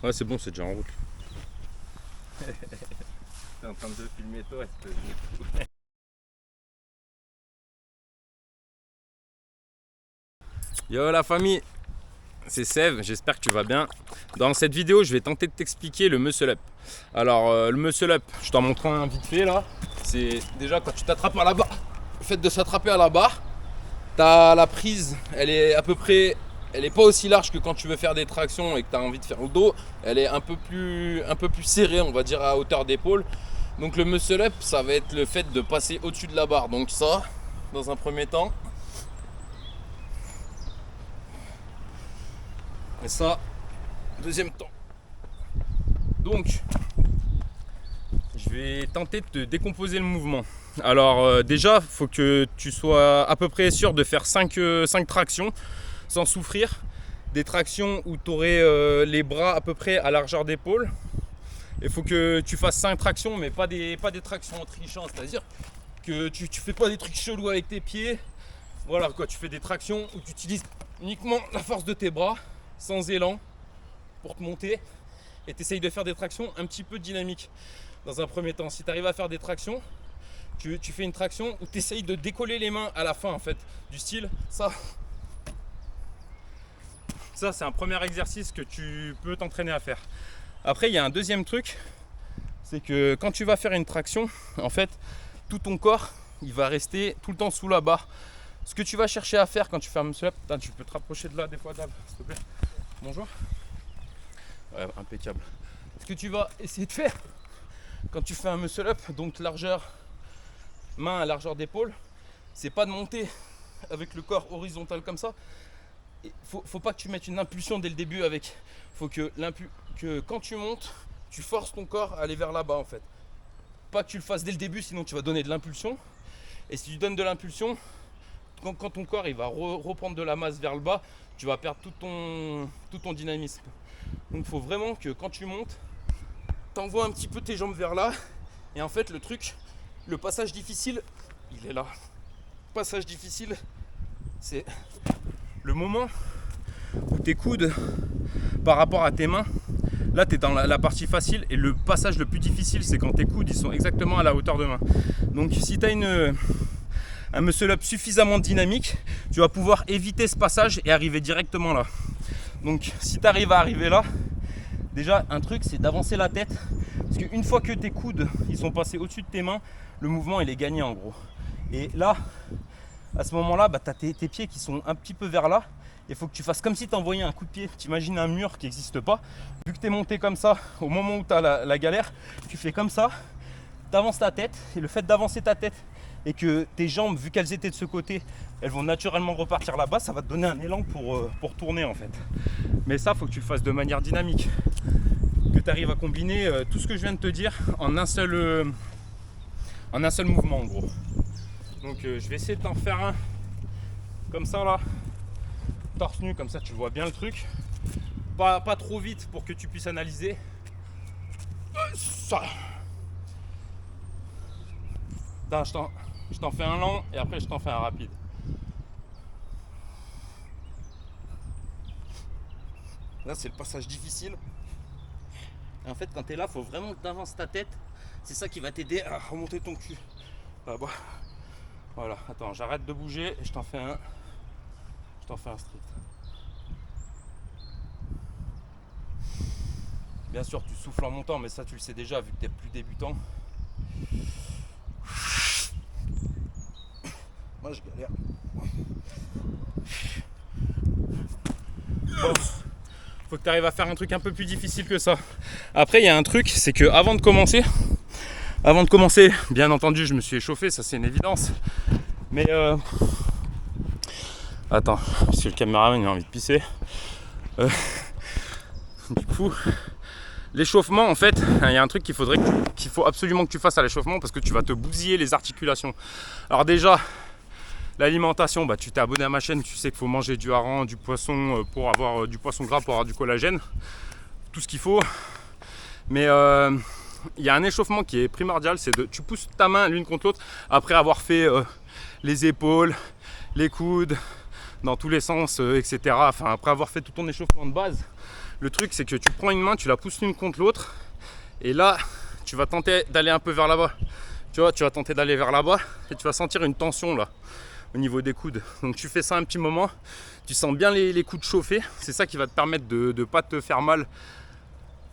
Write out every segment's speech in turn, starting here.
Ouais, c'est bon, c'est déjà en route. T'es en train de filmer toi, espèce de fou. Yo la famille, c'est Sev, j'espère que tu vas bien. Dans cette vidéo, je vais tenter de t'expliquer le muscle up. Alors, le muscle up, je t'en montre un vite fait là. C'est déjà quand tu t'attrapes à la barre. Le fait de s'attraper à la barre, t'as la prise, elle est à peu près. Elle n'est pas aussi large que quand tu veux faire des tractions et que tu as envie de faire le dos. Elle est un peu plus serrée, on va dire, à hauteur d'épaule. Donc le muscle up, ça va être le fait de passer au-dessus de la barre. Donc ça, dans un premier temps. Et ça, deuxième temps. Donc, je vais tenter de te décomposer le mouvement. Alors déjà, il faut que tu sois à peu près sûr de faire 5 tractions sans souffrir. Des tractions où tu aurais les bras à peu près à largeur d'épaule. Il faut que tu fasses 5 tractions, mais pas des tractions en trichant. C'est-à-dire que tu fais pas des trucs chelous avec tes pieds. Voilà quoi, tu fais des tractions où tu utilises uniquement la force de tes bras, sans élan, pour te monter. Et tu essayes de faire des tractions un petit peu dynamiques. Dans un premier temps, si tu arrives à faire des tractions, tu fais une traction où tu essayes de décoller les mains à la fin en fait. Du style, ça c'est un premier exercice que tu peux t'entraîner à faire. Après, il y a un deuxième truc, c'est que quand tu vas faire une traction, en fait, tout ton corps, il va rester tout le temps sous la barre. Ce que tu vas chercher à faire quand tu fais un muscle up, tu peux te rapprocher de là des fois, Dave, s'il te plaît. Bonjour. Ouais, impeccable. Ce que tu vas essayer de faire quand tu fais un muscle up, donc largeur, main à largeur d'épaule, c'est pas de monter avec le corps horizontal comme ça. Il faut pas que tu mettes une impulsion dès le début avec. Faut que quand tu montes, tu forces ton corps à aller vers là-bas en fait. Pas que tu le fasses dès le début, sinon tu vas donner de l'impulsion. Et si tu donnes de l'impulsion, quand ton corps il va reprendre de la masse vers le bas, tu vas perdre tout ton dynamisme. Donc il faut vraiment que quand tu montes, t'envoies un petit peu tes jambes vers là. Et en fait le truc, le passage difficile, il est là. Le passage difficile, c'est le moment où tes coudes par rapport à tes mains, là tu es dans la partie facile, et le passage le plus difficile c'est quand tes coudes ils sont exactement à la hauteur de main. Donc si tu as un muscle up suffisamment dynamique, tu vas pouvoir éviter ce passage et arriver directement là. Donc si tu arrives à arriver là, déjà un truc c'est d'avancer la tête, parce qu'une fois que tes coudes ils sont passés au-dessus de tes mains, le mouvement il est gagné en gros. Et là, à ce moment là, tu as tes pieds qui sont un petit peu vers là. Il faut que tu fasses comme si tu envoyais un coup de pied. Tu imagines un mur qui n'existe pas. Vu que tu es monté comme ça, au moment où tu as la galère, tu fais comme ça, tu avances ta tête. Et le fait d'avancer ta tête et que tes jambes, vu qu'elles étaient de ce côté, elles vont naturellement repartir là-bas, ça va te donner un élan pour tourner en fait. Mais ça, il faut que tu le fasses de manière dynamique. Que tu arrives à combiner tout ce que je viens de te dire en un seul mouvement en gros. Donc je vais essayer de t'en faire un comme ça là. Torse nu, comme ça tu vois bien le truc, pas trop vite pour que tu puisses analyser ça. Là, je t'en fais un lent et après je t'en fais un rapide. Là c'est le passage difficile et en fait quand tu es là, faut vraiment que tu avances ta tête, c'est ça qui va t'aider à remonter ton cul là-bas. Voilà, attends, j'arrête de bouger et je t'en fais un strict. Bien sûr, tu souffles en montant, mais ça tu le sais déjà vu que tu es plus débutant. Moi je galère. Bon, faut que tu arrives à faire un truc un peu plus difficile que ça. Après, il y a un truc, c'est que avant de commencer, bien entendu, je me suis échauffé, ça c'est une évidence. Mais attends, parce que le caméraman il a envie de pisser. Du coup, l'échauffement, en fait, il y a un truc qu'il faut absolument que tu fasses à l'échauffement parce que tu vas te bousiller les articulations. Alors déjà, l'alimentation, tu t'es abonné à ma chaîne, tu sais qu'il faut manger du hareng, du poisson pour avoir du poisson gras pour avoir du collagène, tout ce qu'il faut. Mais il y a un échauffement qui est primordial, c'est tu pousses ta main l'une contre l'autre après avoir fait les épaules, les coudes, dans tous les sens, etc. Enfin, après avoir fait tout ton échauffement de base, Le truc, c'est que tu prends une main, tu la pousses l'une contre l'autre. Et là, tu vas tenter d'aller un peu vers là-bas. Tu vois, tu vas tenter d'aller vers là-bas et tu vas sentir une tension là, au niveau des coudes. Donc tu fais ça un petit moment, tu sens bien les coudes chauffer. C'est ça qui va te permettre de ne pas te faire mal,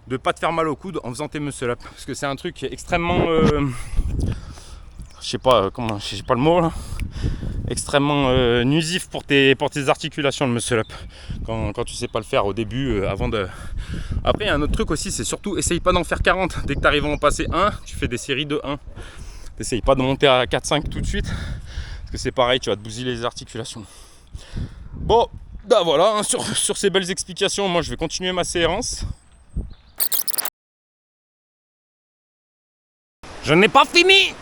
de pas te faire mal aux coudes en faisant tes muscle-up. Parce que c'est un truc extrêmement, je sais pas comment, j'ai pas le mot là, extrêmement nuisif pour tes articulations, le muscle-up. Quand tu sais pas le faire au début, avant de... Après, il y a un autre truc aussi, c'est surtout, essaye pas d'en faire 40. Dès que tu arrives à en passer 1, tu fais des séries de 1. T'essayes pas de monter à 4-5 tout de suite. Parce que c'est pareil, tu vas te bousiller les articulations. Bon, bah voilà, hein, sur ces belles explications, moi je vais continuer ma séance. Je n'ai pas fini.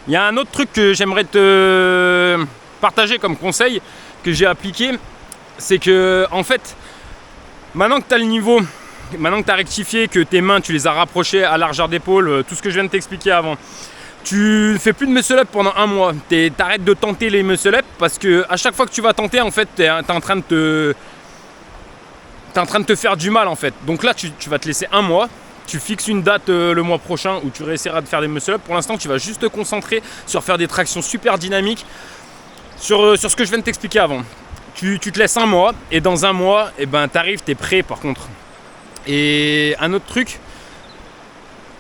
Il y a un autre truc que j'aimerais te partager comme conseil que j'ai appliqué. C'est que, en fait, maintenant que tu as le niveau, maintenant que tu as rectifié, que tes mains, tu les as rapprochées à largeur d'épaule, tout ce que je viens de t'expliquer avant, tu ne fais plus de muscle-up pendant un mois. T'arrêtes de tenter les muscle-up parce que à chaque fois que tu vas tenter, en fait, t'es en train de te faire du mal, en fait. Donc là, tu vas te laisser un mois. Tu fixes une date le mois prochain où tu réessayeras de faire des muscle-up. Pour l'instant, tu vas juste te concentrer sur faire des tractions super dynamiques sur ce que je viens de t'expliquer avant. Tu te laisses un mois et dans un mois, t'arrives, t'es prêt par contre. Et un autre truc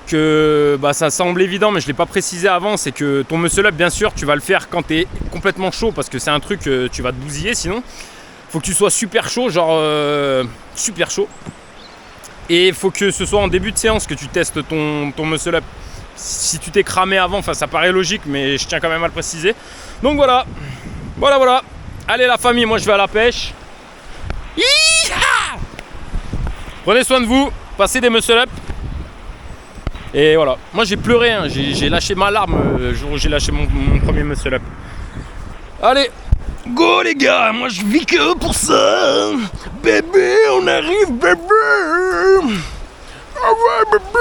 que ça semble évident mais je ne l'ai pas précisé avant, c'est que ton muscle-up, bien sûr, tu vas le faire quand tu es complètement chaud parce que c'est un truc que tu vas te bousiller sinon. Faut que tu sois super chaud, genre super chaud. Et il faut que ce soit en début de séance que tu testes ton muscle-up. Si tu t'es cramé avant, ça paraît logique, mais je tiens quand même à le préciser. Donc voilà. Allez la famille, moi je vais à la pêche. Hi-ha! Prenez soin de vous, passez des muscle-up. Et voilà. Moi j'ai pleuré, hein. J'ai lâché ma larme le jour où j'ai lâché mon premier muscle-up. Allez, go les gars, moi je vis que pour ça. Bébé, on arrive bébé. Ah ouais bébé.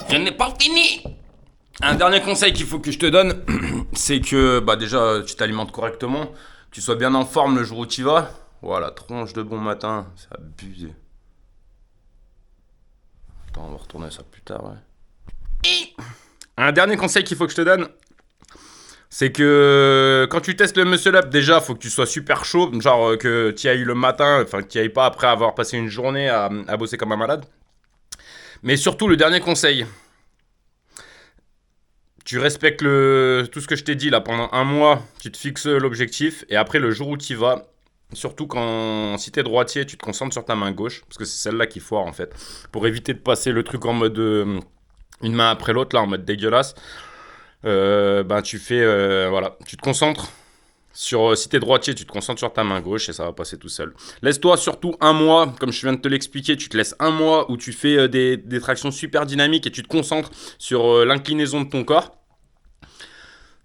Je n'ai pas fini. Un dernier conseil qu'il faut que je te donne, c'est que déjà tu t'alimentes correctement, que tu sois bien en forme le jour où tu y vas. Voilà, tronche de bon matin, c'est abusé. Attends, on va retourner ça plus tard, ouais. Un dernier conseil qu'il faut que je te donne, c'est que quand tu testes le muscle-up, déjà, faut que tu sois super chaud, genre que tu y ailles le matin, enfin que tu y ailles pas après avoir passé une journée à bosser comme un malade. Mais surtout, le dernier conseil, tu respectes tout ce que je t'ai dit là pendant un mois, tu te fixes l'objectif, et après le jour où tu y vas, surtout si t'es droitier, tu te concentres sur ta main gauche, parce que c'est celle-là qui foire en fait, pour éviter de passer le truc en mode une main après l'autre, là en mode dégueulasse. Tu fais, tu te concentres sur, si t'es droitier, tu te concentres sur ta main gauche et ça va passer tout seul. Laisse-toi surtout un mois, comme je viens de te l'expliquer, tu te laisses un mois où tu fais des tractions super dynamiques et tu te concentres sur l'inclinaison de ton corps.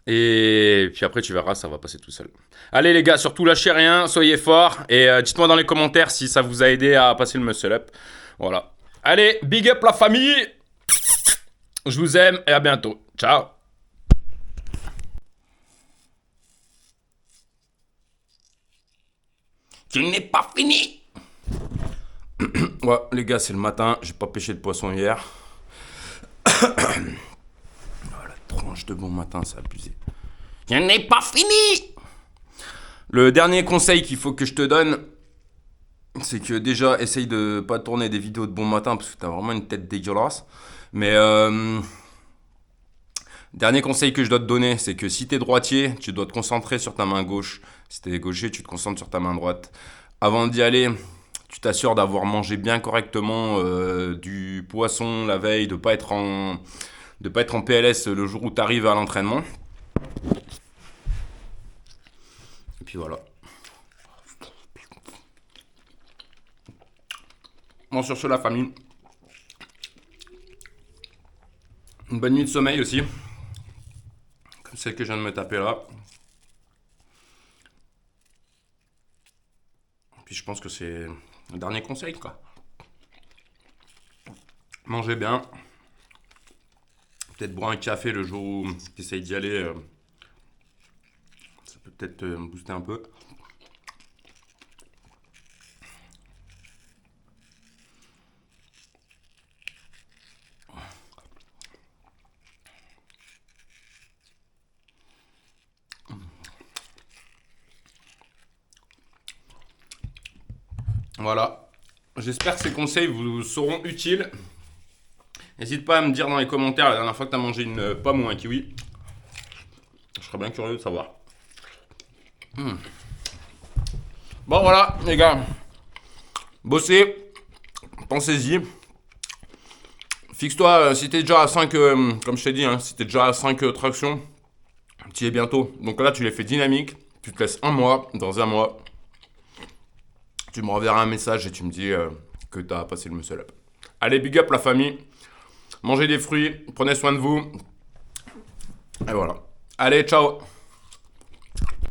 Et puis après tu verras, ça va passer tout seul. Allez les gars, surtout lâchez rien, soyez forts et dites-moi dans les commentaires si ça vous a aidé à passer le muscle up. Voilà. Allez, big up la famille. Je vous aime et à bientôt. Ciao. Je n'ai pas fini. Ouais, les gars, c'est le matin. J'ai pas pêché de poisson hier. Oh, la tronche de bon matin, c'est abusé. Je n'ai pas fini. Le dernier conseil qu'il faut que je te donne, c'est que déjà, essaye de pas tourner des vidéos de bon matin parce que t'as vraiment une tête dégueulasse. Mais dernier conseil que je dois te donner, c'est que si t'es droitier, tu dois te concentrer sur ta main gauche. Si t'es gaucher, tu te concentres sur ta main droite. Avant d'y aller, tu t'assures d'avoir mangé bien correctement du poisson la veille, de pas être en PLS le jour où tu arrives à l'entraînement. Et puis voilà. Bon, sur ce, la famille. Une bonne nuit de sommeil aussi. Comme celle que je viens de me taper là. Puis je pense que c'est le dernier conseil, quoi. Mangez bien. Peut-être boire un café le jour où tu essayes d'y aller. Ça peut peut-être me booster un peu. Voilà. J'espère que ces conseils vous seront utiles. N'hésite pas à me dire dans les commentaires la dernière fois que tu as mangé une pomme ou un kiwi. Je serais bien curieux de savoir. Bon voilà les gars. Bossez. Pensez-y. Fixe-toi, si t'es déjà à 5, comme je t'ai dit, hein, si t'es déjà à 5 tractions, tu y es bientôt. Donc là, tu les fais dynamiques. Tu te laisses un mois. Dans un mois, tu me renverras un message et tu me dis que tu as passé le muscle up. Allez, big up la famille. Mangez des fruits. Prenez soin de vous. Et voilà. Allez, ciao.